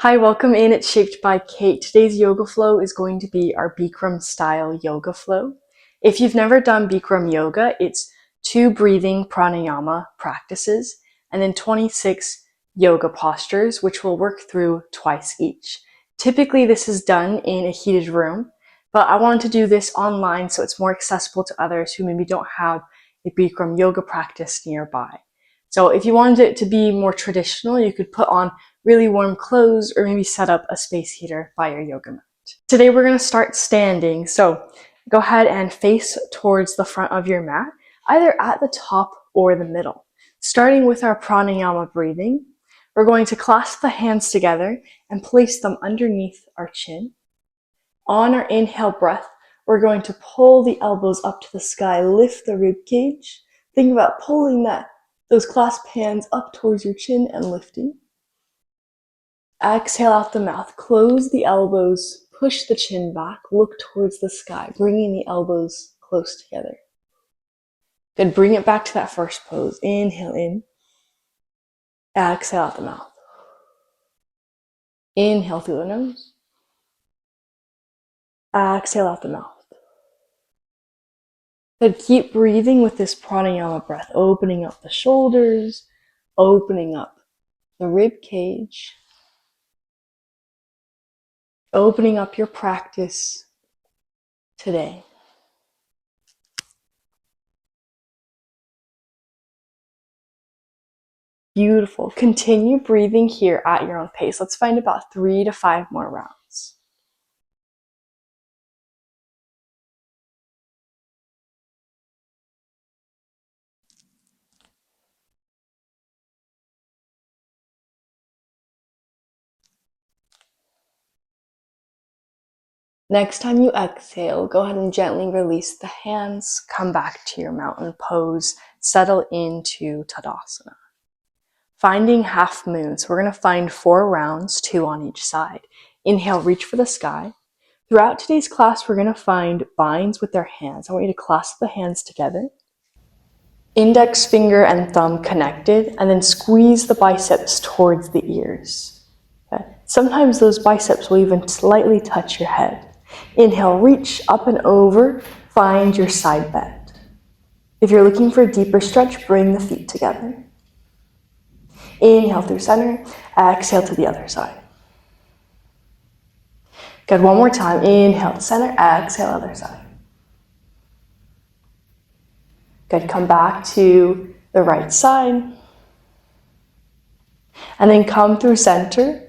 Hi, welcome in. It's Shaped by Kate. Today's yoga flow is going to be our Bikram style yoga flow. If you've never done Bikram yoga, it's 2 breathing pranayama practices and then 26 yoga postures, which we'll work through twice each. Typically, this is done in a heated room, but I wanted to do this online so it's more accessible to others who maybe don't have a Bikram yoga practice nearby. So if you wanted it to be more traditional, you could put on really warm clothes or maybe set up a space heater by your yoga mat. Today we're going to start standing. So go ahead and face towards the front of your mat, either at the top or the middle. Starting with our pranayama breathing, we're going to clasp the hands together and place them underneath our chin. On our inhale breath, we're going to pull the elbows up to the sky, lift the rib cage. Think about pulling those clasped hands up towards your chin and lifting. Exhale out the mouth, close the elbows, push the chin back, look towards the sky, bringing the elbows close together. Good, bring it back to that first pose. Inhale in, exhale out the mouth. Inhale through the nose, exhale out the mouth. Good, keep breathing with this pranayama breath, opening up the shoulders, opening up the rib cage, opening up your practice today. Beautiful. Continue breathing here at your own pace. Let's find about 3 to 5 more rounds. Next time you exhale, go ahead and gently release the hands, come back to your mountain pose, settle into Tadasana. Finding half moons, we're going to find 4 rounds, 2 on each side. Inhale, reach for the sky. Throughout today's class, we're going to find binds with our hands. I want you to clasp the hands together. Index finger and thumb connected, and then squeeze the biceps towards the ears. Okay? Sometimes those biceps will even slightly touch your head. Inhale, reach up and over, find your side bend. If you're looking for a deeper stretch, bring the feet together. Inhale through center, exhale to the other side. Good, one more time. Inhale to center, exhale other side. Good, come back to the right side. And then come through center.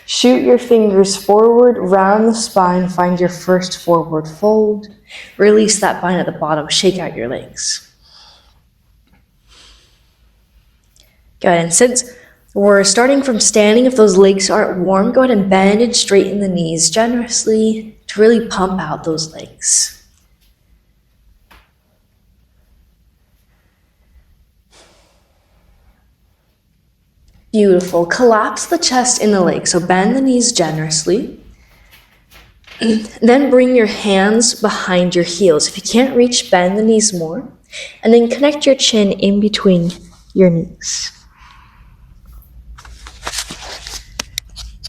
Shoot your fingers forward, round the spine, find your first forward fold. Release that bind at the bottom, shake out your legs. Good, and since we're starting from standing, if those legs aren't warm, go ahead and bend and straighten the knees generously to really pump out those legs. Beautiful. Collapse the chest in the legs, so bend the knees generously. Then bring your hands behind your heels. If you can't reach, bend the knees more. And then connect your chin in between your knees.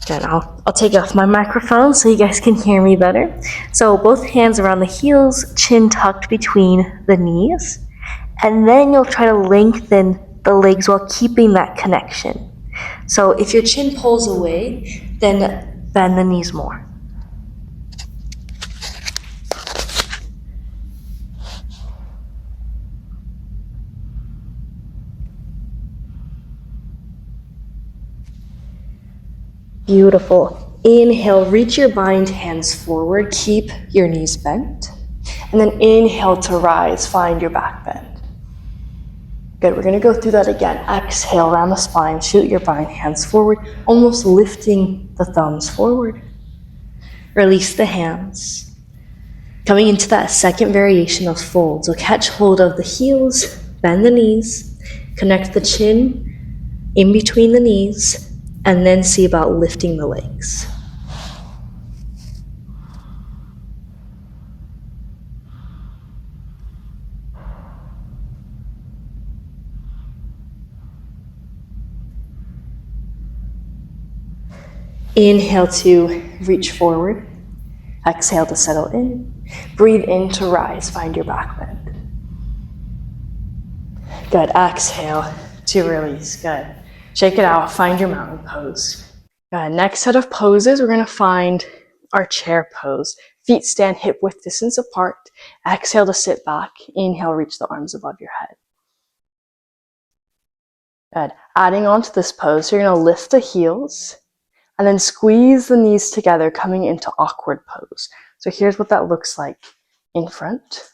Good, I'll take off my microphone so you guys can hear me better. So both hands around the heels, chin tucked between the knees. And then you'll try to lengthen the legs while keeping that connection. So if your chin pulls away, then bend the knees more. Beautiful. Inhale, reach your bind hands forward, keep your knees bent. And then inhale to rise, find your back bend. Good, we're going to go through that again. Exhale, round the spine, shoot your bind hands forward, almost lifting the thumbs forward. Release the hands. Coming into that second variation of fold. So catch hold of the heels, bend the knees, connect the chin in between the knees, and then see about lifting the legs. Inhale to reach forward. Exhale to settle in. Breathe in to rise. Find your back bend. Good. Exhale to release. Good. Shake it out. Find your mountain pose. Good. Next set of poses, we're going to find our chair pose. Feet stand hip width distance apart. Exhale to sit back. Inhale, reach the arms above your head. Good. Adding on to this pose, you're going to lift the heels and then squeeze the knees together, coming into awkward pose. So here's what that looks like in front.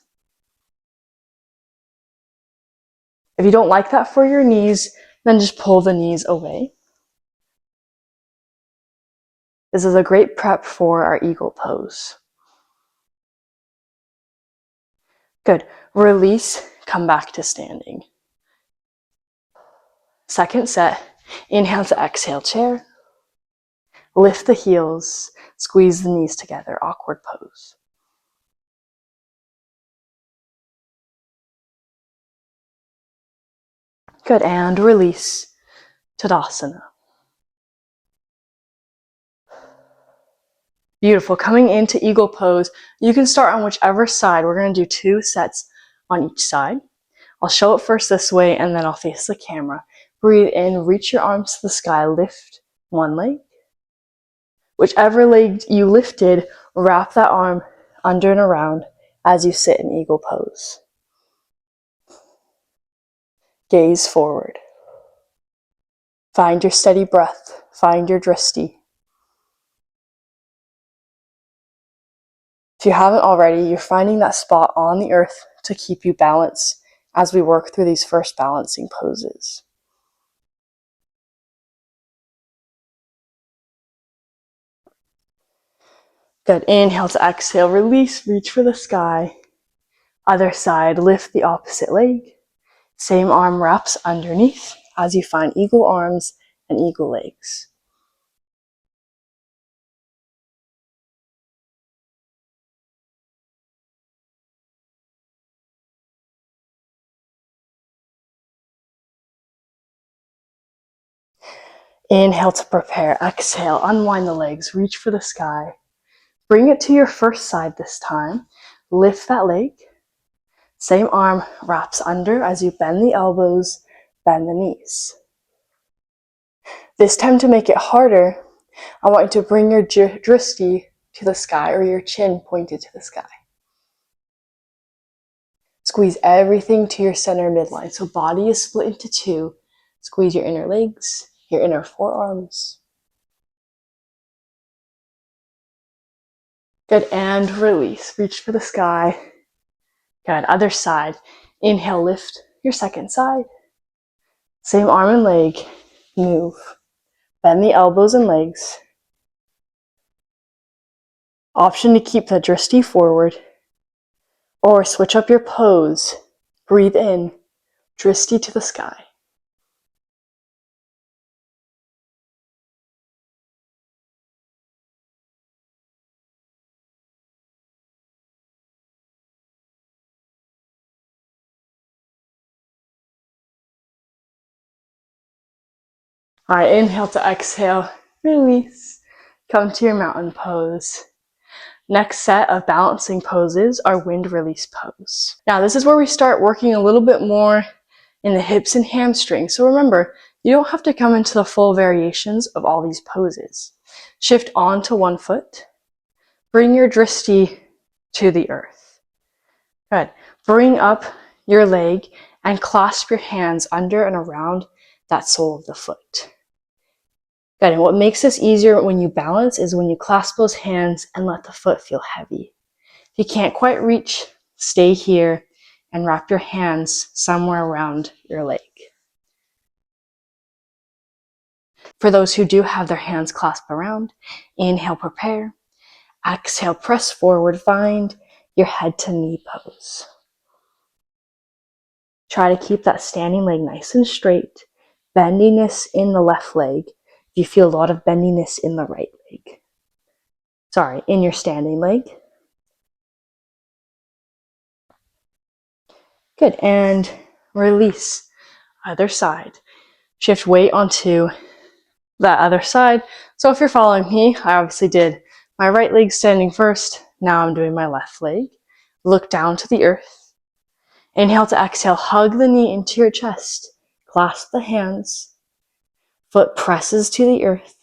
If you don't like that for your knees, then just pull the knees away. This is a great prep for our eagle pose. Good. Release, come back to standing. Second set, inhale to exhale, chair. Lift the heels, squeeze the knees together, awkward pose. Good, and release, Tadasana. Beautiful, coming into eagle pose, you can start on whichever side. We're gonna do 2 sets on each side. I'll show it first this way and then I'll face the camera. Breathe in, reach your arms to the sky, lift one leg. Whichever leg you lifted, wrap that arm under and around as you sit in eagle pose. Gaze forward. Find your steady breath. Find your drishti. If you haven't already, you're finding that spot on the earth to keep you balanced as we work through these first balancing poses. Good. Inhale to exhale. Release. Reach for the sky. Other side. Lift the opposite leg. Same arm wraps underneath as you find eagle arms and eagle legs. Inhale to prepare. Exhale. Unwind the legs. Reach for the sky. Bring it to your first side this time. Lift that leg. Same arm wraps under as you bend the elbows, bend the knees. This time, to make it harder, I want you to bring your drishti to the sky, or your chin pointed to the sky. Squeeze everything to your center midline. So body is split into 2. Squeeze your inner legs, your inner forearms. Good, and release. Reach for the sky. Good, other side. Inhale, lift your second side. Same arm and leg. Move. Bend the elbows and legs. Option to keep the drishti forward, or switch up your pose. Breathe in, drishti to the sky. All right, inhale to exhale, release. Come to your mountain pose. Next set of balancing poses are wind release pose. Now this is where we start working a little bit more in the hips and hamstrings. So remember, you don't have to come into the full variations of all these poses. Shift onto one foot. Bring your drishti to the earth. Good. Bring up your leg and clasp your hands under and around that sole of the foot. Good. And what makes this easier when you balance is when you clasp those hands and let the foot feel heavy. If you can't quite reach, stay here and wrap your hands somewhere around your leg. For those who do have their hands clasped around, inhale, prepare. Exhale, press forward, find your head to knee pose. Try to keep that standing leg nice and straight. Bendiness in the left leg. You feel a lot of bendiness in the right leg. Sorry, in your standing leg. Good, and release. Other side. Shift weight onto That other side. So if you're following me, I obviously did my right leg standing first. Now I'm doing my left leg. Look down to the earth. Inhale to exhale, hug the knee into your chest. Clasp the hands. Foot presses to the earth.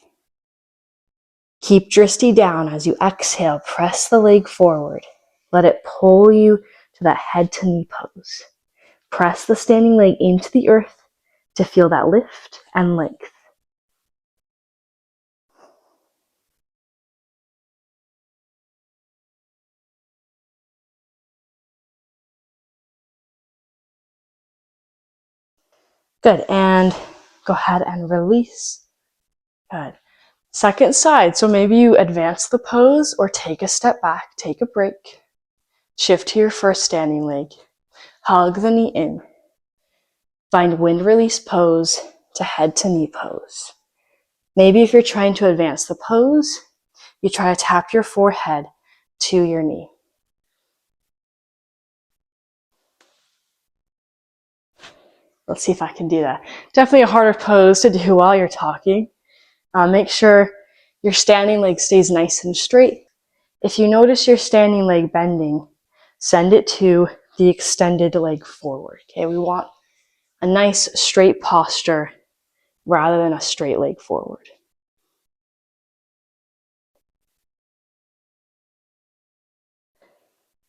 Keep drishti down as you exhale. Press the leg forward. Let it pull you to that head to knee pose. Press the standing leg into the earth to feel that lift and length. Good, and go ahead and release. Good. Second side, so maybe you advance the pose or take a step back, take a break. Shift to your first standing leg. Hug the knee in. Find wind release pose to head to knee pose. Maybe if you're trying to advance the pose, you try to tap your forehead to your knee. Let's see if I can do that. Definitely a harder pose to do while you're talking. Make sure your standing leg stays nice and straight. If you notice your standing leg bending, send it to the extended leg forward. Okay, we want a nice straight posture rather than a straight leg forward.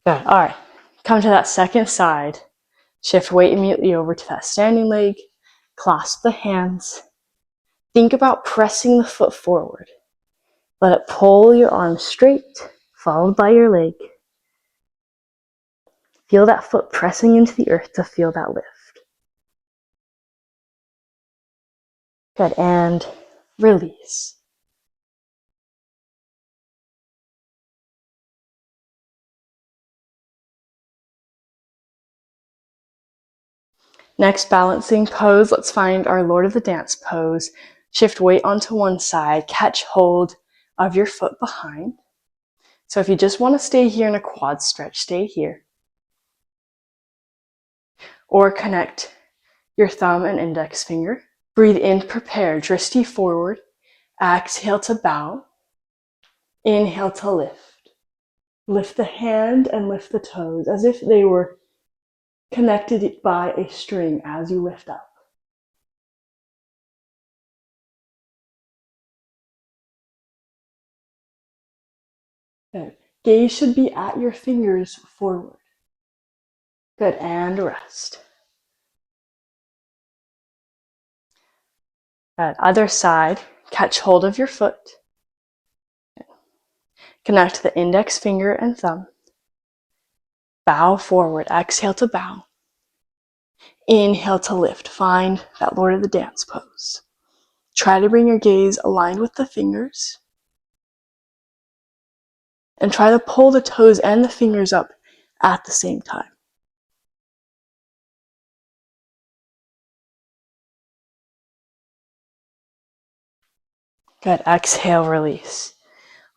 Good. All right. Come to that second side. Shift weight immediately over to that standing leg. Clasp the hands. Think about pressing the foot forward. Let it pull your arms straight, followed by your leg. Feel that foot pressing into the earth to feel that lift. Good. And release. Next balancing pose, let's find our Lord of the Dance pose. Shift weight onto one side, catch hold of your foot behind. So if you just want to stay here in a quad stretch, stay here. Or connect your thumb and index finger. Breathe in, prepare, drishti forward. Exhale to bow. Inhale to lift. Lift the hand and lift the toes as if they were connected by a string as you lift up. Good. Gaze should be at your fingers forward. Good, and rest. Good. Other side, catch hold of your foot. Connect the index finger and thumb. Bow forward, exhale to bow. Inhale to lift, find that Lord of the Dance pose. Try to bring your gaze aligned with the fingers. And try to pull the toes and the fingers up at the same time. Good, exhale, release.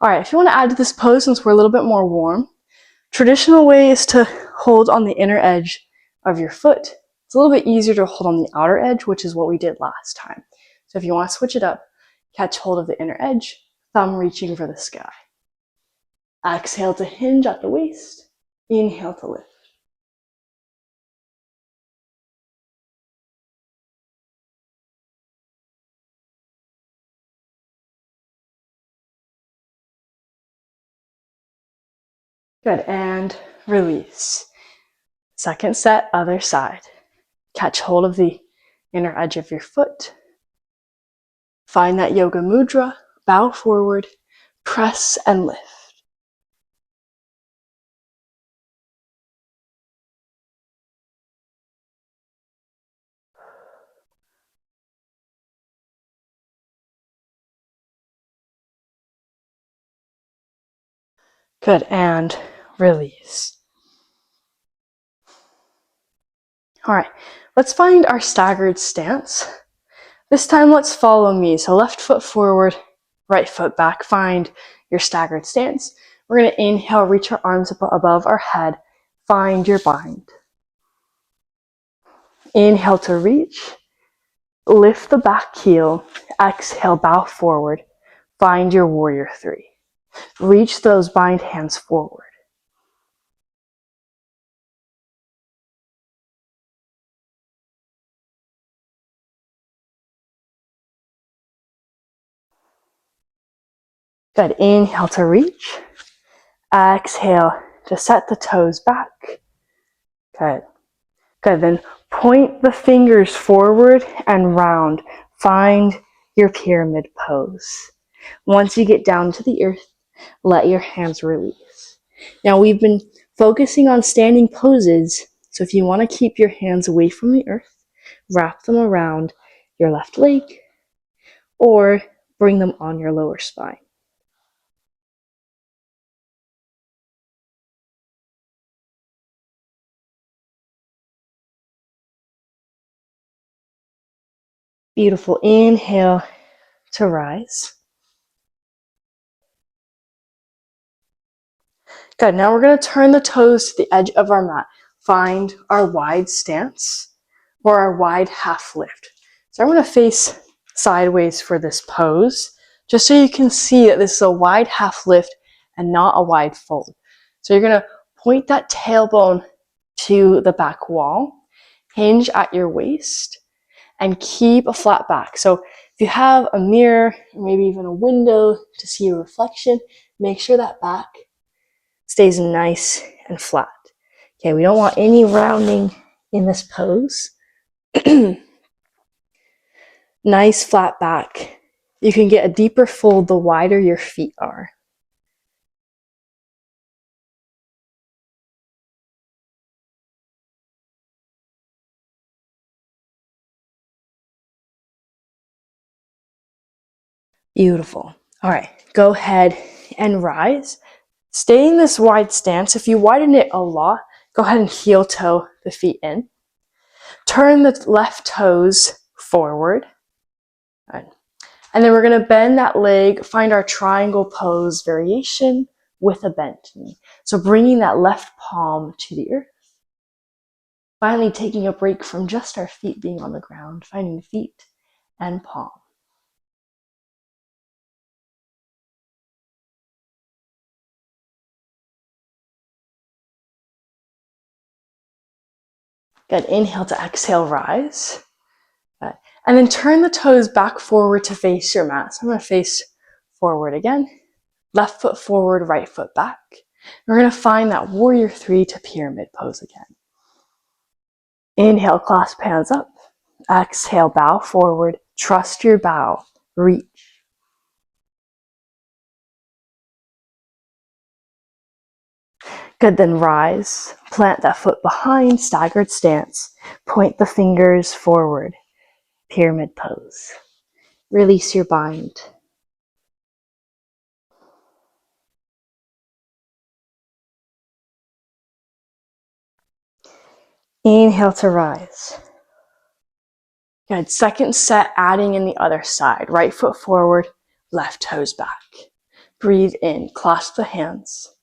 All right, if you want to add to this pose, since we're a little bit more warm, traditional way is to hold on the inner edge of your foot. It's a little bit easier to hold on the outer edge, which is what we did last time. So if you want to switch it up, catch hold of the inner edge, thumb reaching for the sky. Exhale to hinge at the waist. Inhale to lift. Good, and release. Second set, other side. Catch hold of the inner edge of your foot. Find that yoga mudra, bow forward, press and lift. Good, and release. All right, let's find our staggered stance. This time, let's follow me. So left foot forward, right foot back. Find your staggered stance. We're going to inhale, reach our arms above our head. Find your bind. Inhale to reach. Lift the back heel. Exhale, bow forward. Find your warrior three. Reach those bind hands forward. Good. Inhale to reach. Exhale to set the toes back. Good. Good. Then point the fingers forward and round. Find your pyramid pose. Once you get down to the earth, let your hands release. Now we've been focusing on standing poses, so if you want to keep your hands away from the earth, wrap them around your left leg or bring them on your lower spine. Beautiful. Inhale to rise. Good. Now we're going to turn the toes to the edge of our mat. Find our wide stance or our wide half lift. So I'm going to face sideways for this pose, just so you can see that this is a wide half lift and not a wide fold. So you're going to point that tailbone to the back wall, hinge at your waist, and keep a flat back. So if you have a mirror, or maybe even a window to see your reflection, make sure that back stays nice and flat. Okay, we don't want any rounding in this pose. Nice flat back. You can get a deeper fold the wider your feet are. Beautiful. All right, go ahead and rise. Stay in this wide stance. If you widen it a lot, go ahead and heel toe the feet in. Turn the left toes forward. And then we're going to bend that leg, find our triangle pose variation with a bent knee. So bringing that left palm to the earth. Finally taking a break from just our feet being on the ground, finding feet and palm. Good. Inhale to exhale, rise. Good. And then turn the toes back forward to face your mat. So I'm going to face forward again. Left foot forward, right foot back. We're going to find that warrior three to pyramid pose again. Inhale, clasp hands up. Exhale, bow forward. Trust your bow. Reach. Good, then rise. Plant that foot behind, staggered stance. Point the fingers forward. Pyramid pose. Release your bind. Inhale to rise. Good. Second set, adding in the other side. Right foot forward, left toes back. Breathe in, clasp the hands.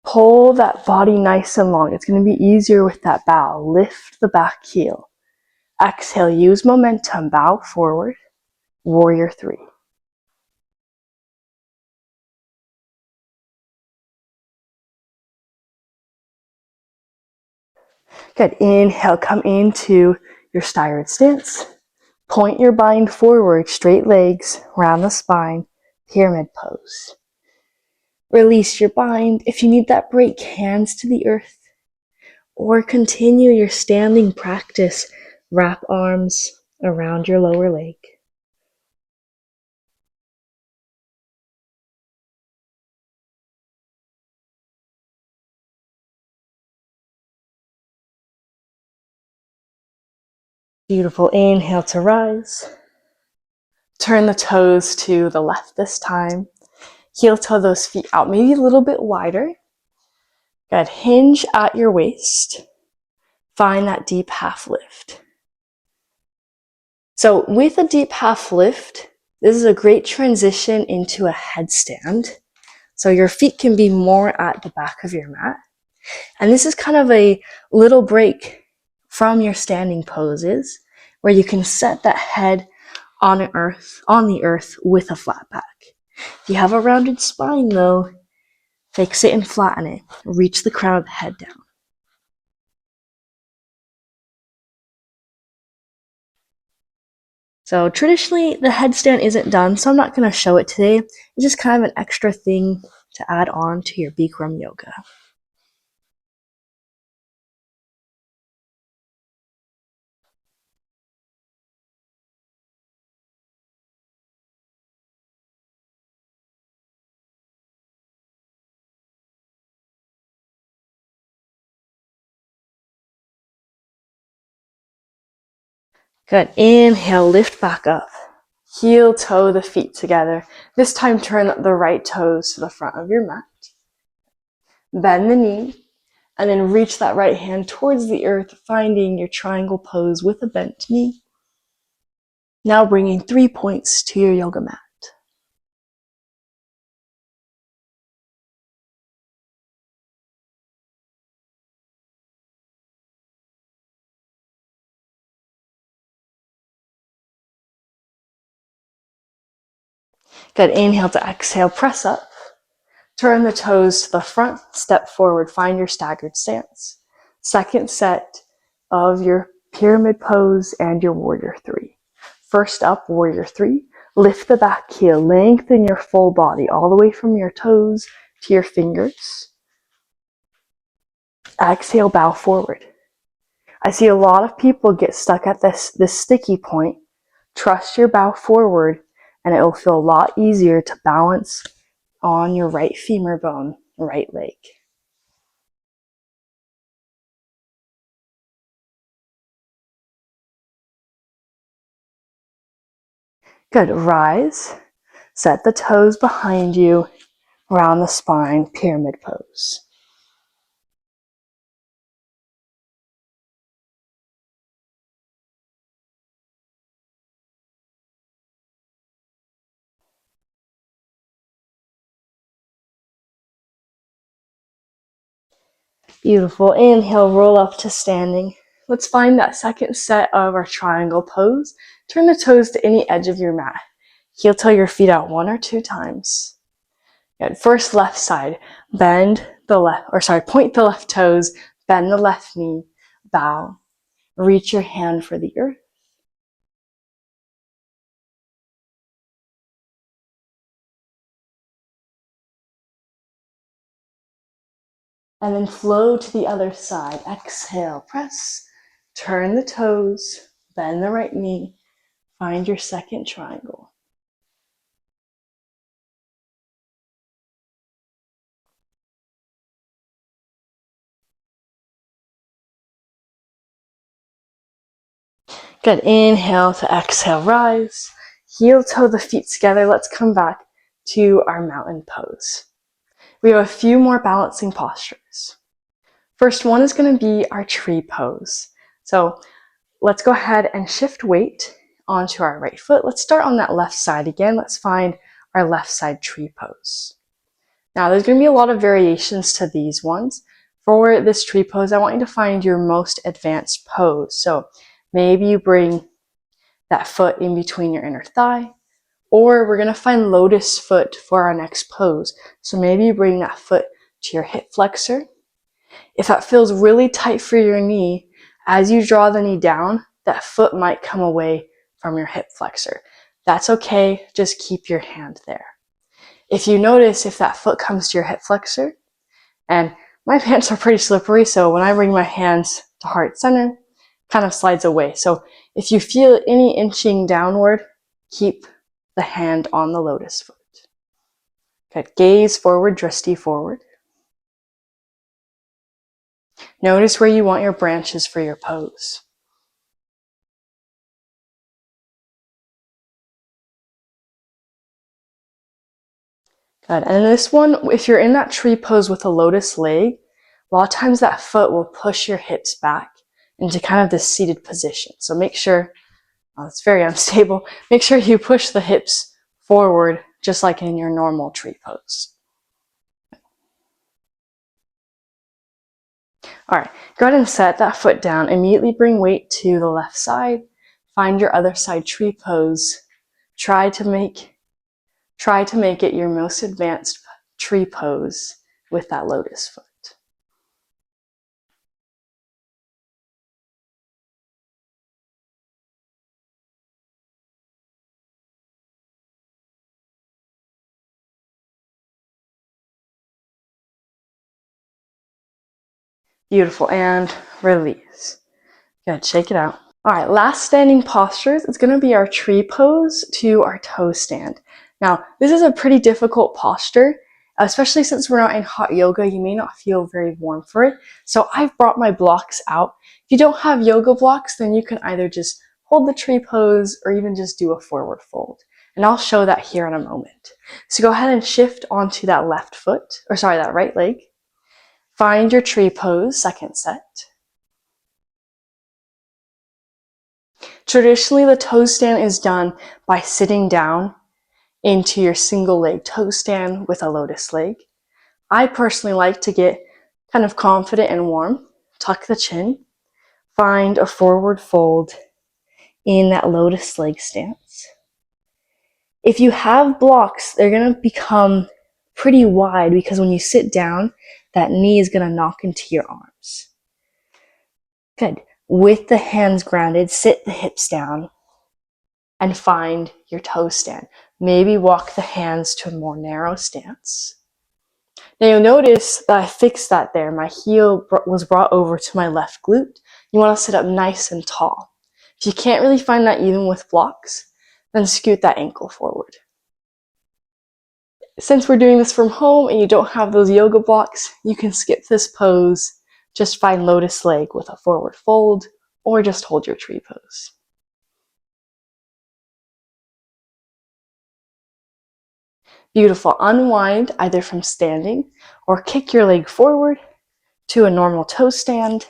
Pull that body nice and long. It's going to be easier with that bow. Lift the back heel. Exhale, use momentum, bow forward. Warrior three. Good. Inhale, come into your staggered stance. Point your bind forward, straight legs, round the spine, pyramid pose. Release your bind. If you need that break, hands to the earth. Or continue your standing practice. Wrap arms around your lower leg. Beautiful. Inhale to rise. Turn the toes to the left this time. Heel toe those feet out, maybe a little bit wider. Good. Hinge at your waist. Find that deep half lift. So with a deep half lift, this is a great transition into a headstand. So your feet can be more at the back of your mat. And this is kind of a little break from your standing poses where you can set that head on the earth with a flat back. If you have a rounded spine though, fix it and flatten it. Reach the crown of the head down. So traditionally, the headstand isn't done, so I'm not going to show it today. It's just kind of an extra thing to add on to your Bikram yoga. Good. Inhale, lift back up. Heel toe the feet together. This time turn the right toes to the front of your mat. Bend the knee, and then reach that right hand towards the earth, finding your triangle pose with a bent knee. Now bringing 3 points to your yoga mat. Good. Inhale to exhale, press up. Turn the toes to the front, step forward, find your staggered stance. Second set of your pyramid pose and your warrior three. First up, warrior three. Lift the back heel, lengthen your full body all the way from your toes to your fingers. Exhale, bow forward. I see a lot of people get stuck at this sticky point. Trust your bow forward, and it will feel a lot easier to balance on your right femur bone, right leg. Good. Rise. Set the toes behind you, round the spine, pyramid pose. Beautiful. Inhale, roll up to standing. Let's find that second set of our triangle pose. Turn the toes to any edge of your mat. Heel toe your feet out 1 or 2 times. Good. First, left side. Point the left toes, bend the left knee, bow. Reach your hand for the earth. And then flow to the other side. Exhale, press. Turn the toes, bend the right knee. Find your second triangle. Good. Inhale to exhale, rise. Heel toe the feet together. Let's come back to our mountain pose. We have a few more balancing postures. First one is going to be our tree pose. So let's go ahead and shift weight onto our right foot. Let's start on that left side again. Let's find our left side tree pose. Now there's going to be a lot of variations to these ones. For this tree pose, I want you to find your most advanced pose. So maybe you bring that foot in between your inner thigh, or we're going to find lotus foot for our next pose. So maybe you bring that foot to your hip flexor. If that feels really tight for your knee, as you draw the knee down, that foot might come away from your hip flexor. That's okay, just keep your hand there. If you notice if that foot comes to your hip flexor, and my hands are pretty slippery, so when I bring my hands to heart center, kind of slides away. So if you feel any inching downward, keep the hand on the lotus foot. Good. Gaze forward, drishti forward. Notice where you want your branches for your pose. Good. And this one, if you're in that tree pose with a lotus leg, a lot of times that foot will push your hips back into kind of this seated position. So make sure, it's very unstable, make sure you push the hips forward just like in your normal tree pose. All right, go ahead and set that foot down. Immediately bring weight to the left side. Find your other side tree pose. Try to make it your most advanced tree pose with that lotus foot. Beautiful, and release. Good, shake it out. All right, last standing postures is going to be our tree pose to our toe stand. Now, this is a pretty difficult posture, especially since we're not in hot yoga. You may not feel very warm for it. So I've brought my blocks out. If you don't have yoga blocks, then you can either just hold the tree pose or even just do a forward fold. And I'll show that here in a moment. So go ahead and shift onto that that right leg. Find your tree pose, second set. Traditionally, the toe stand is done by sitting down into your single leg toe stand with a lotus leg. I personally like to get kind of confident and warm. Tuck the chin. Find a forward fold in that lotus leg stance. If you have blocks, they're going to become pretty wide because when you sit down, that knee is going to knock into your arms. Good. With the hands grounded, sit the hips down and find your toe stand. Maybe walk the hands to a more narrow stance. Now you'll notice that I fixed that there. My heel was brought over to my left glute. You want to sit up nice and tall. If you can't really find that even with blocks, then scoot that ankle forward. Since we're doing this from home and you don't have those yoga blocks, you can skip this pose. Just find lotus leg with a forward fold or just hold your tree pose. Beautiful. Unwind either from standing or kick your leg forward to a normal toe stand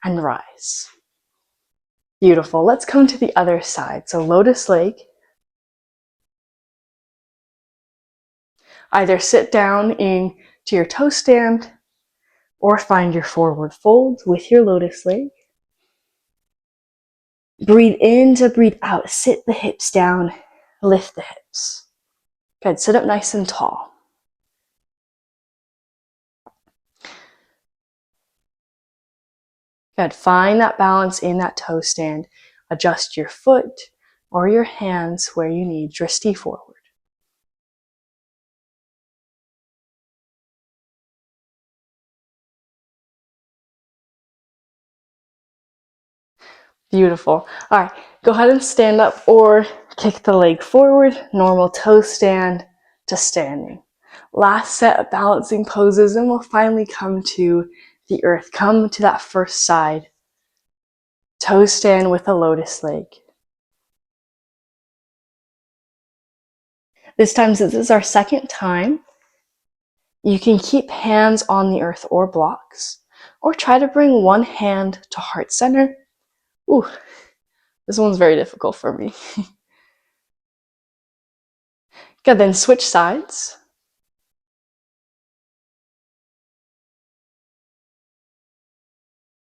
and rise. Beautiful. Let's come to the other side. So lotus leg. Either sit down into your toe stand or find your forward fold with your lotus leg. Breathe in to breathe out. Sit the hips down, lift the hips. Good. Sit up nice and tall. Good. Find that balance in that toe stand. Adjust your foot or your hands where you need. Drishti forward. Beautiful. All right, go ahead and stand up or kick the leg forward. Normal toe stand to standing. Last set of balancing poses, and we'll finally come to the earth. Come to that first side. Toe stand with a lotus leg. This time, since this is our second time, you can keep hands on the earth or blocks, or try to bring one hand to heart center. Ooh, this one's very difficult for me. Good, then switch sides.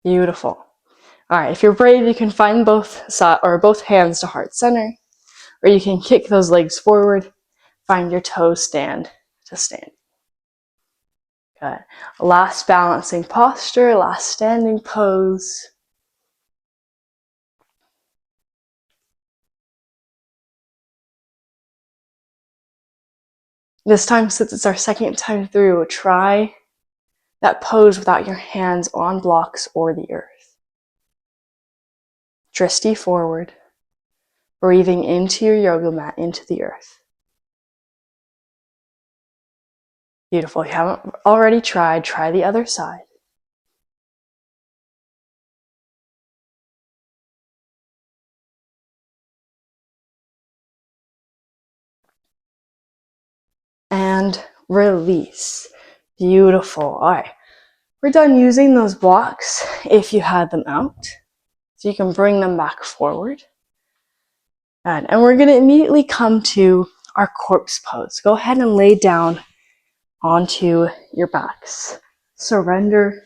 Beautiful. All right, if you're brave, you can find both hands to heart center, or you can kick those legs forward, find your toe stand to stand. Good. Last balancing posture, last standing pose. This time, since it's our second time through, try that pose without your hands on blocks or the earth. Drishti forward, breathing into your yoga mat, into the earth. Beautiful. If you haven't already tried, try the other side. And release. Beautiful. All right. We're done using those blocks if you had them out. So you can bring them back forward. And we're going to immediately come to our corpse pose. Go ahead and lay down onto your backs. Surrender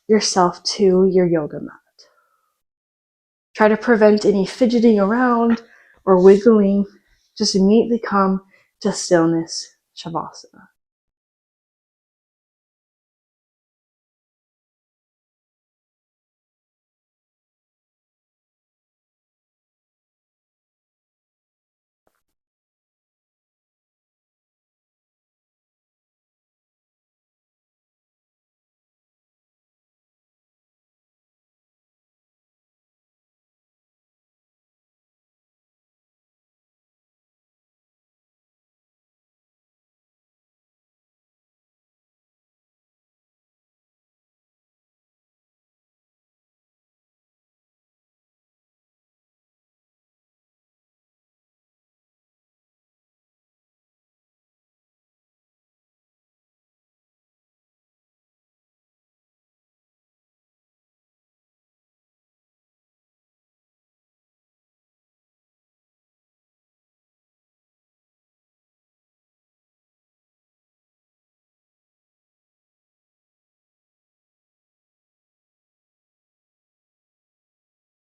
yourself to your yoga mat. Try to prevent any fidgeting around or wiggling. Just immediately come to stillness, Shavasana.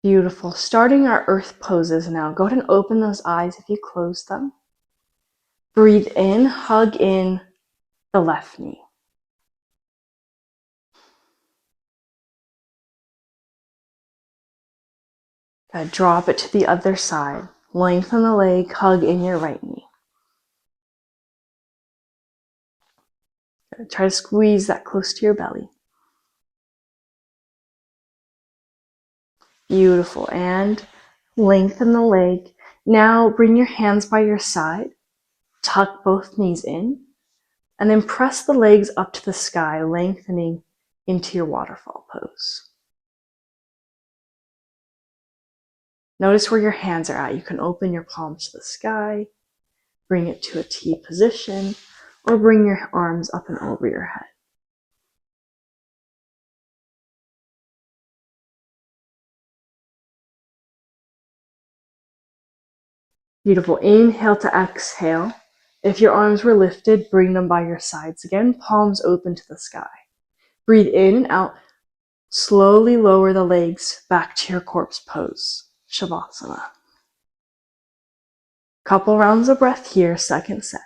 Beautiful. Starting our earth poses now. Go ahead and open those eyes if you close them. Breathe in, hug in the left knee. Good. Drop it to the other side. Lengthen the leg, hug in your right knee. Good. Try to squeeze that close to your belly. Beautiful. And lengthen the leg. Now bring your hands by your side. Tuck both knees in. And then press the legs up to the sky, lengthening into your waterfall pose. Notice where your hands are at. You can open your palms to the sky, bring it to a T position, or bring your arms up and over your head. Beautiful. Inhale to exhale. If your arms were lifted, bring them by your sides again, palms open to the sky. Breathe in and out. Slowly lower the legs back to your corpse pose, Shavasana. Couple rounds of breath here, second set.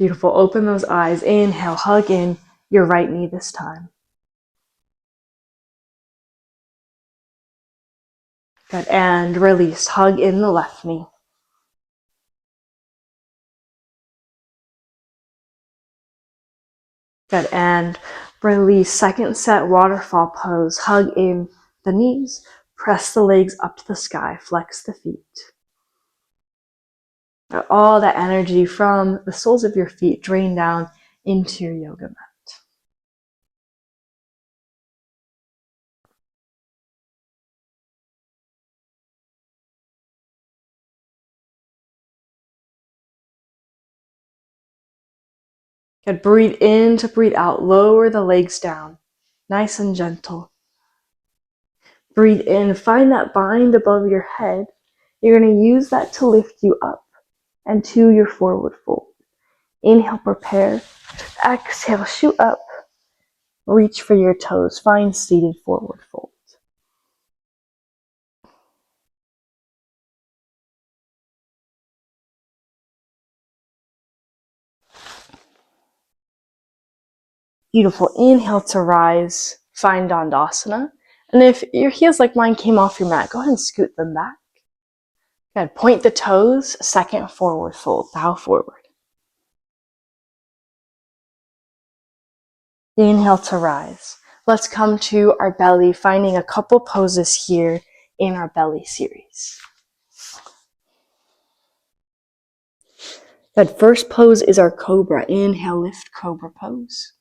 Beautiful. Open those eyes. Inhale, hug in your right knee this time. Good. And release. Hug in the left knee. Good. And release. Second set, waterfall pose. Hug in the knees. Press the legs up to the sky. Flex the feet. Let all that energy from the soles of your feet drain down into your yoga mat. Good. Breathe in to breathe out. Lower the legs down. Nice and gentle. Breathe in. Find that bind above your head. You're going to use that to lift you up and to your forward fold. Inhale, prepare. Exhale, shoot up. Reach for your toes. Find seated forward fold. Beautiful. Inhale to rise. Find Dandasana. And if your heels like mine came off your mat, go ahead and scoot them back. Good. Point the toes. Second forward fold. Bow forward. Inhale to rise. Let's come to our belly, finding a couple poses here in our belly series. That first pose is our cobra. Inhale, lift, cobra pose.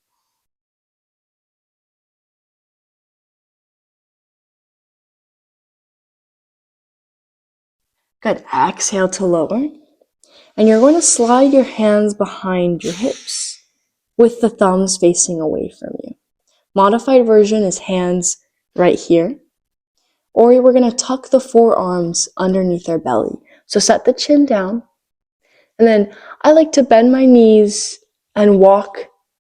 Good. Exhale to lower. And you're going to slide your hands behind your hips with the thumbs facing away from you. Modified version is hands right here. Or we're going to tuck the forearms underneath our belly. So set the chin down. And then I like to bend my knees and walk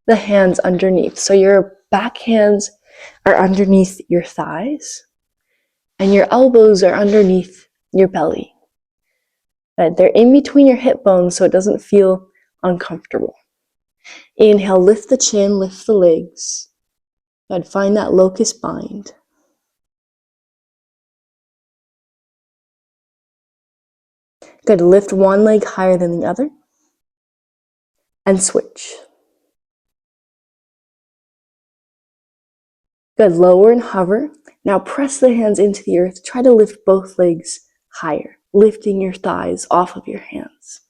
the hands underneath. So your back hands are underneath your thighs and your elbows are underneath your belly. They're in between your hip bones so it doesn't feel uncomfortable. Inhale, lift the chin, lift the legs. Good. Find that locust bind. Good. Lift one leg higher than the other and switch. Good. Lower and hover. Now press the hands into the earth. Try to lift both legs higher, lifting your thighs off of your hands.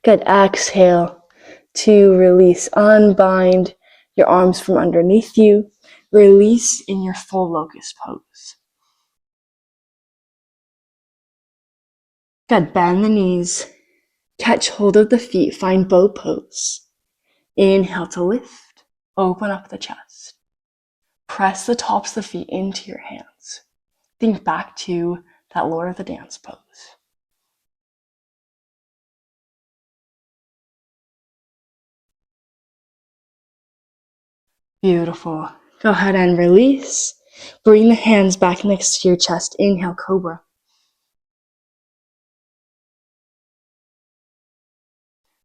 Good. Exhale to release. Unbind your arms from underneath you. Release in your full locust pose. Good. Bend the knees. Catch hold of the feet. Find bow pose. Inhale to lift. Open up the chest. Press the tops of the feet into your hands. Think back to that Lord of the Dance pose. Beautiful. Go ahead and release. Bring the hands back next to your chest. Inhale, cobra.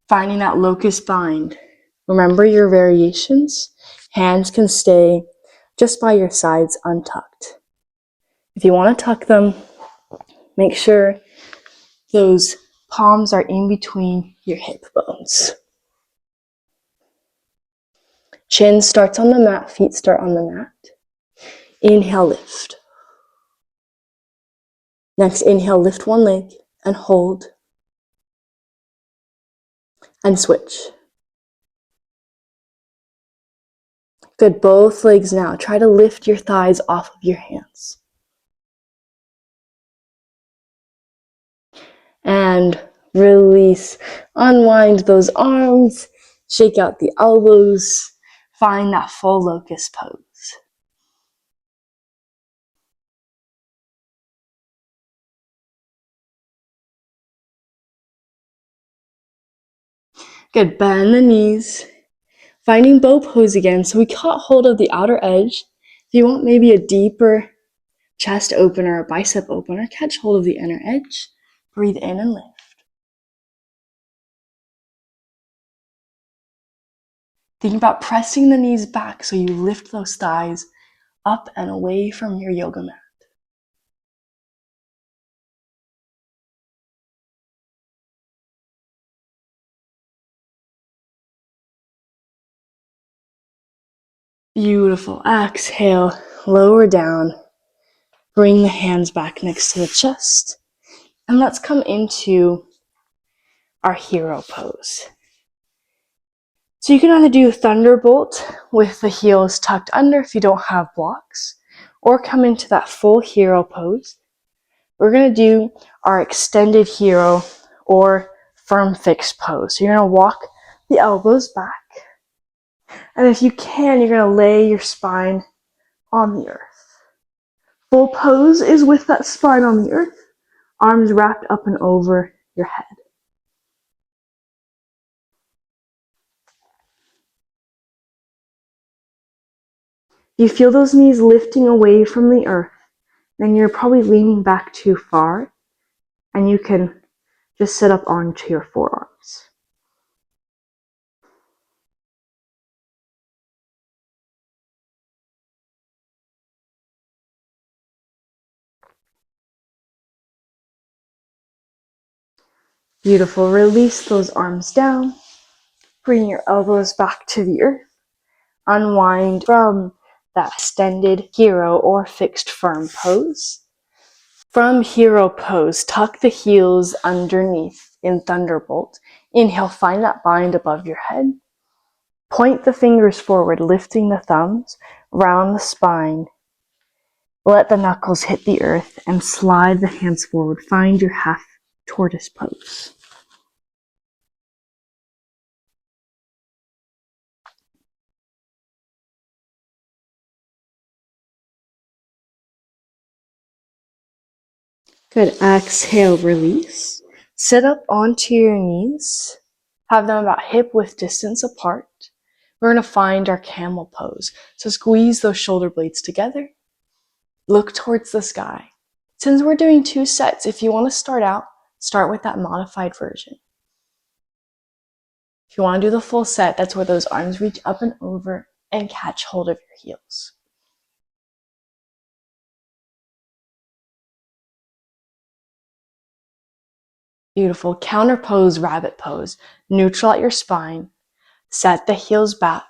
Finding that locust bind. Remember your variations. Hands can stay just by your sides untucked. If you want to tuck them, make sure those palms are in between your hip bones. Chin starts on the mat, feet start on the mat. Inhale, lift. Next, inhale, lift one leg and hold. And switch. Good, both legs now. Try to lift your thighs off of your hands. And release. Unwind those arms. Shake out the elbows. Find that full locust pose. Good, bend the knees. Finding bow pose again. So we caught hold of the outer edge. If you want maybe a deeper chest opener or bicep opener, catch hold of the inner edge. Breathe in and lift. Think about pressing the knees back so you lift those thighs up and away from your yoga mat. Beautiful. Exhale, lower down. Bring the hands back next to the chest. And let's come into our hero pose. So you can either do thunderbolt with the heels tucked under if you don't have blocks, or come into that full hero pose. We're going to do our extended hero or firm fixed pose. So you're going to walk the elbows back. And if you can, you're going to lay your spine on the earth. Full pose is with that spine on the earth, arms wrapped up and over your head. You feel those knees lifting away from the earth, then you're probably leaning back too far, and you can just sit up onto your forearms. Beautiful. Release those arms down. Bring your elbows back to the earth. Unwind from that extended hero or fixed firm pose. From hero pose, tuck the heels underneath in thunderbolt. Inhale, find that bind above your head. Point the fingers forward, lifting the thumbs, round the spine. Let the knuckles hit the earth and slide the hands forward. Find your half tortoise pose. Good. Exhale, release. Sit up onto your knees. Have them about hip width distance apart. We're going to find our camel pose. So squeeze those shoulder blades together. Look towards the sky. Since we're doing 2 sets, if you want to start with that modified version. If you want to do the full set, that's where those arms reach up and over and catch hold of your heels. Beautiful. Counter pose, rabbit pose. Neutral at your spine. Set the heels back.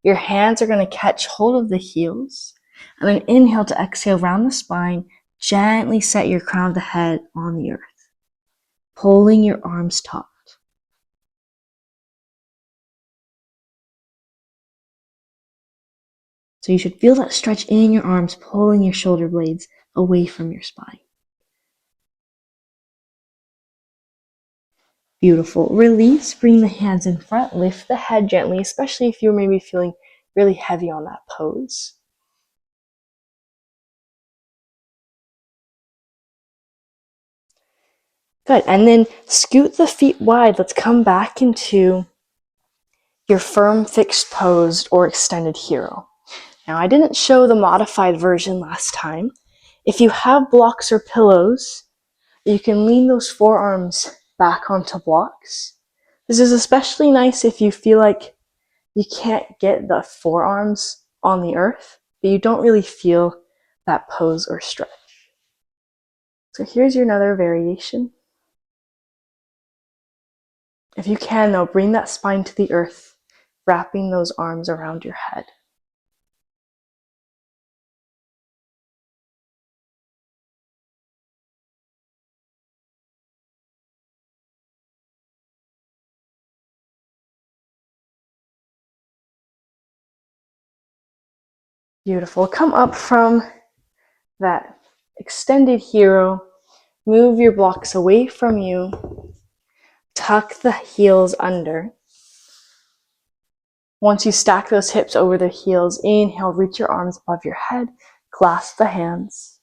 Your hands are going to catch hold of the heels. And then inhale to exhale, round the spine. Gently set your crown of the head on the earth. Pulling your arms taut. So you should feel that stretch in your arms, pulling your shoulder blades away from your spine. Beautiful. Release, bring the hands in front, lift the head gently, especially if you're maybe feeling really heavy on that pose. Good, and then scoot the feet wide. Let's come back into your firm fixed pose or extended hero. Now, I didn't show the modified version last time. If you have blocks or pillows, you can lean those forearms back onto blocks. This is especially nice if you feel like you can't get the forearms on the earth, but you don't really feel that pose or stretch. So here's your another variation. If you can, though, bring that spine to the earth, wrapping those arms around your head. Beautiful. Come up from that extended hero. Move your blocks away from you. Tuck the heels under. Once you stack those hips over the heels, inhale, reach your arms above your head. Clasp the hands.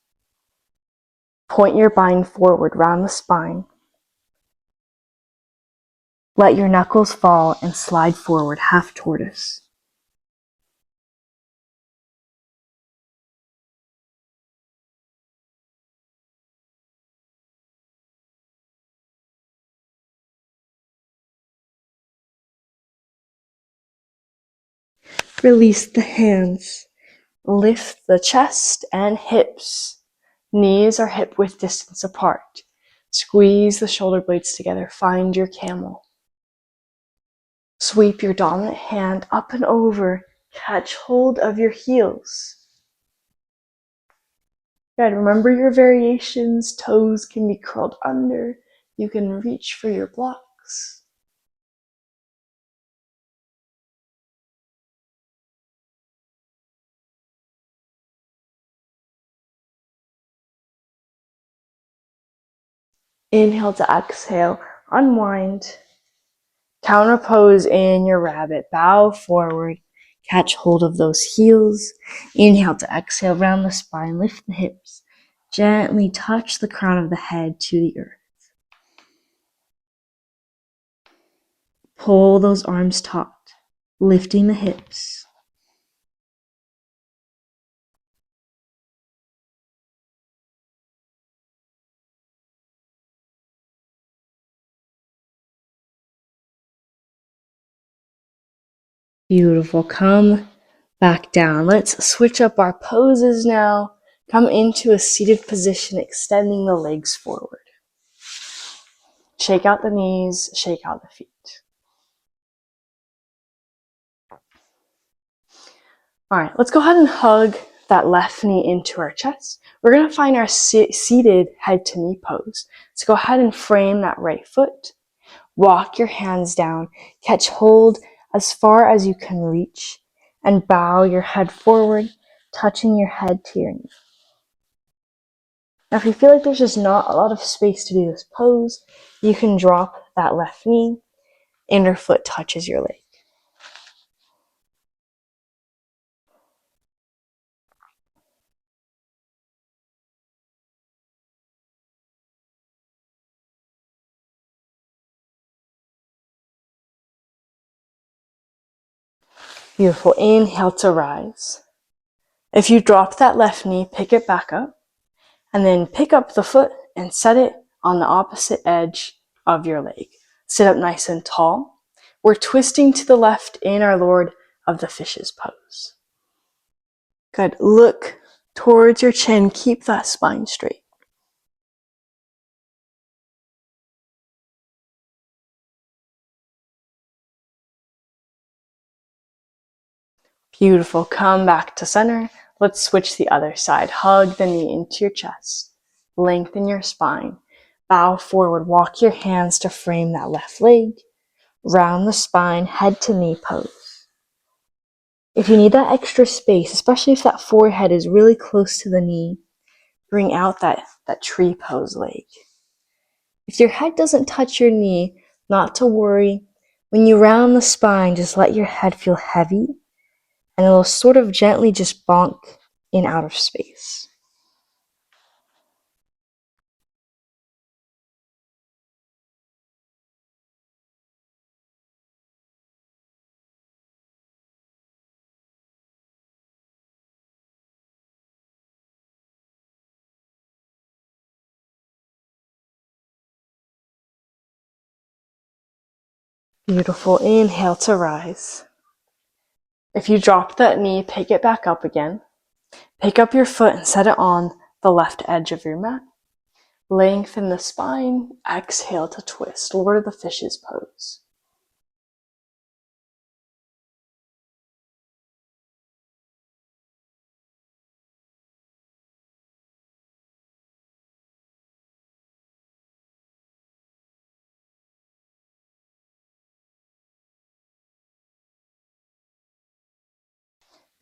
Point your bind forward, round the spine. Let your knuckles fall and slide forward, half tortoise. Release the hands. Lift the chest and hips. Knees are hip width distance apart. Squeeze the shoulder blades together. Find your camel. Sweep your dominant hand up and over. Catch hold of your heels. Good. Remember your variations. Toes can be curled under. You can reach for your blocks. Inhale to exhale. Unwind. Counter pose in your rabbit. Bow forward. Catch hold of those heels. Inhale to exhale. Round the spine. Lift the hips. Gently touch the crown of the head to the earth. Pull those arms taut, lifting the hips. Beautiful. Come back down. Let's switch up our poses now. Come into a seated position, extending the legs forward. Shake out the knees, shake out the feet. All right, let's go ahead and hug that left knee into our chest. We're going to find our seated head to knee pose. So go ahead and frame that right foot. Walk your hands down, catch hold as far as you can reach, and bow your head forward, touching your head to your knee. Now, if you feel like there's just not a lot of space to do this pose, you can drop that left knee, inner foot touches your leg. Beautiful. Inhale to rise. If you drop that left knee, pick it back up, and then pick up the foot and set it on the opposite edge of your leg. Sit up nice and tall. We're twisting to the left in our Lord of the Fishes pose. Good. Look towards your chin. Keep that spine straight. Beautiful. Come back to center. Let's switch the other side. Hug the knee into your chest. Lengthen your spine. Bow forward. Walk your hands to frame that left leg. Round the spine, head to knee pose. If you need that extra space, especially if that forehead is really close to the knee, bring out that tree pose leg. If your head doesn't touch your knee, not to worry. When you round the spine, just let your head feel heavy, and it'll sort of gently just bonk in out of space. Beautiful. Inhale to rise. If you drop that knee, pick it back up again. Pick up your foot and set it on the left edge of your mat. Lengthen the spine. Exhale to twist. Lord of the Fishes pose.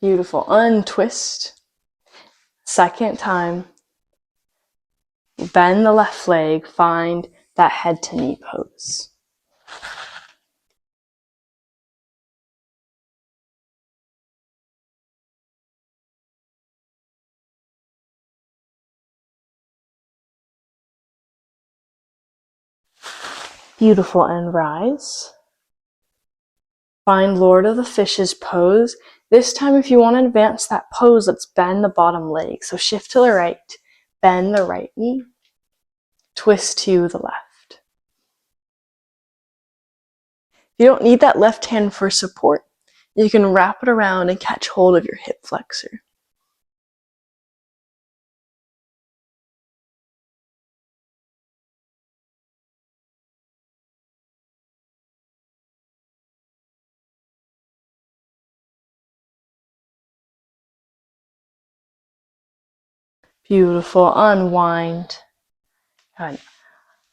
Beautiful. Untwist. Second time. Bend the left leg. Find that head to knee pose. Beautiful. And rise. Find Lord of the Fishes pose. This time, if you want to advance that pose, let's bend the bottom leg. So shift to the right, bend the right knee, twist to the left. If you don't need that left hand for support, you can wrap it around and catch hold of your hip flexor. Beautiful. Unwind. Good.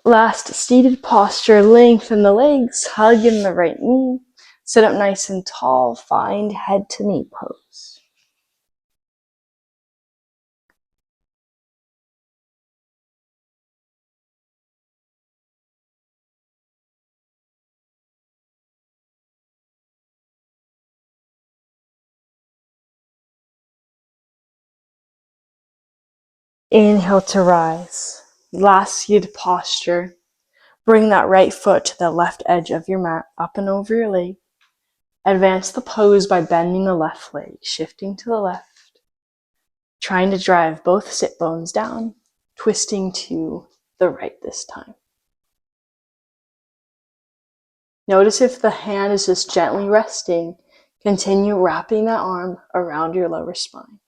Last, seated posture. Lengthen the legs, hug in the right knee. Sit up nice and tall. Find head to knee pose. Inhale to rise. Last seated posture. Bring that right foot to the left edge of your mat, up and over your leg. Advance the pose by bending the left leg, shifting to the left. Trying to drive both sit bones down, twisting to the right this time. Notice if the hand is just gently resting, continue wrapping that arm around your lower spine.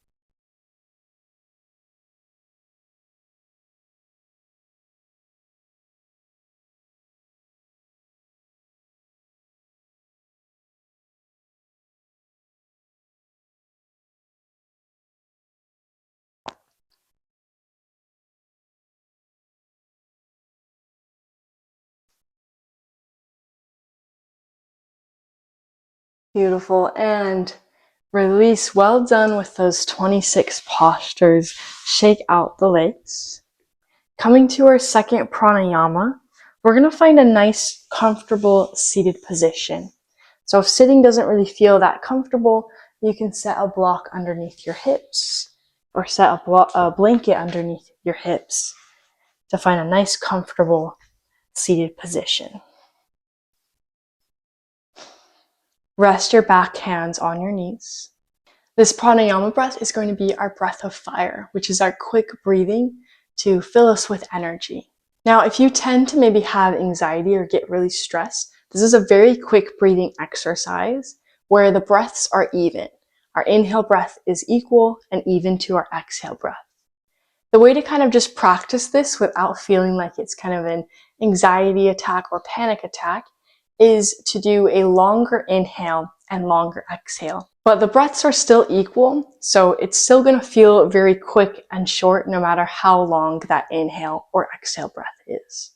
Beautiful. And release. Well done with those 26 postures. Shake out the legs. Coming to our second pranayama, we're going to find a nice, comfortable seated position. So if sitting doesn't really feel that comfortable, you can set a block underneath your hips or set a blanket underneath your hips to find a nice, comfortable seated position. Rest your back hands on your knees. This pranayama breath is going to be our breath of fire, which is our quick breathing to fill us with energy. Now, if you tend to maybe have anxiety or get really stressed, this is a very quick breathing exercise where the breaths are even. Our inhale breath is equal and even to our exhale breath. The way to kind of just practice this without feeling like it's kind of an anxiety attack or panic attack is to do a longer inhale and longer exhale. But the breaths are still equal, so it's still going to feel very quick and short no matter how long that inhale or exhale breath is.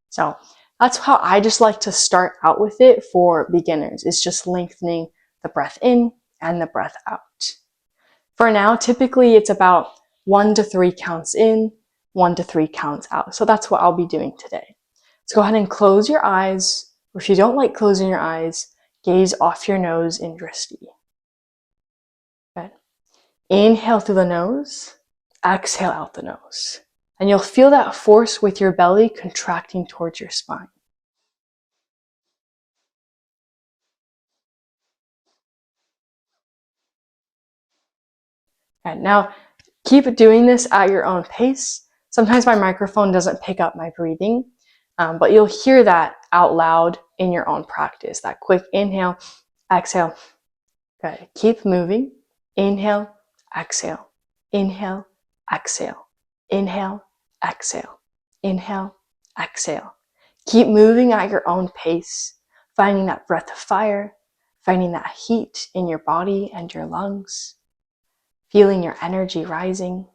So that's how I just like to start out with it for beginners. It's just lengthening the breath in and the breath out. For now, typically it's about 1 to 3 counts in, 1 to 3 counts out. So that's what I'll be doing today. So go ahead and close your eyes. Or if you don't like closing your eyes, gaze off your nose in drishti. Good. Inhale through the nose, exhale out the nose. And you'll feel that force with your belly contracting towards your spine. Okay, now keep doing this at your own pace. Sometimes my microphone doesn't pick up my breathing, but you'll hear that out loud in your own practice. That quick inhale, exhale. Good. Keep moving. Inhale, exhale. Inhale, exhale. Inhale, exhale. Inhale, exhale. Keep moving at your own pace, finding that breath of fire, finding that heat in your body and your lungs, feeling your energy rising.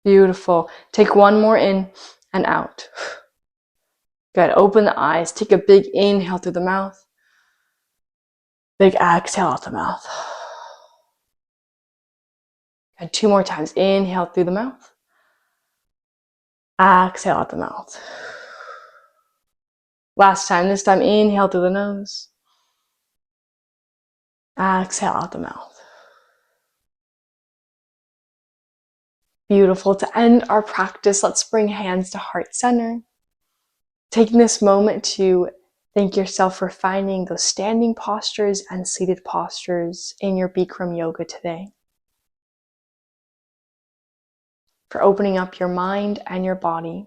Beautiful. Take one more in and out. Good. Open the eyes. Take a big inhale through the mouth. Big exhale out the mouth. And 2 more times. Inhale through the mouth. Exhale out the mouth. Last time. This time, inhale through the nose. Exhale out the mouth. Beautiful. To end our practice, let's bring hands to heart center. Taking this moment to thank yourself for finding those standing postures and seated postures in your Bikram yoga today. For opening up your mind and your body.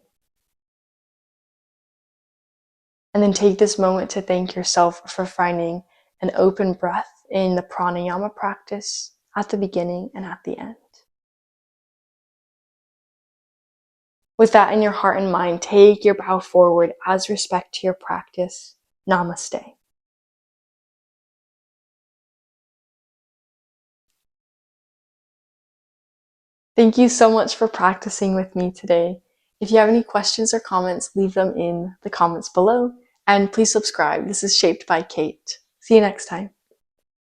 And then take this moment to thank yourself for finding an open breath in the pranayama practice at the beginning and at the end. With that in your heart and mind, take your bow forward as respect to your practice. Namaste. Thank you so much for practicing with me today. If you have any questions or comments, leave them in the comments below. And please subscribe. This is Shaped by Kate. See you next time.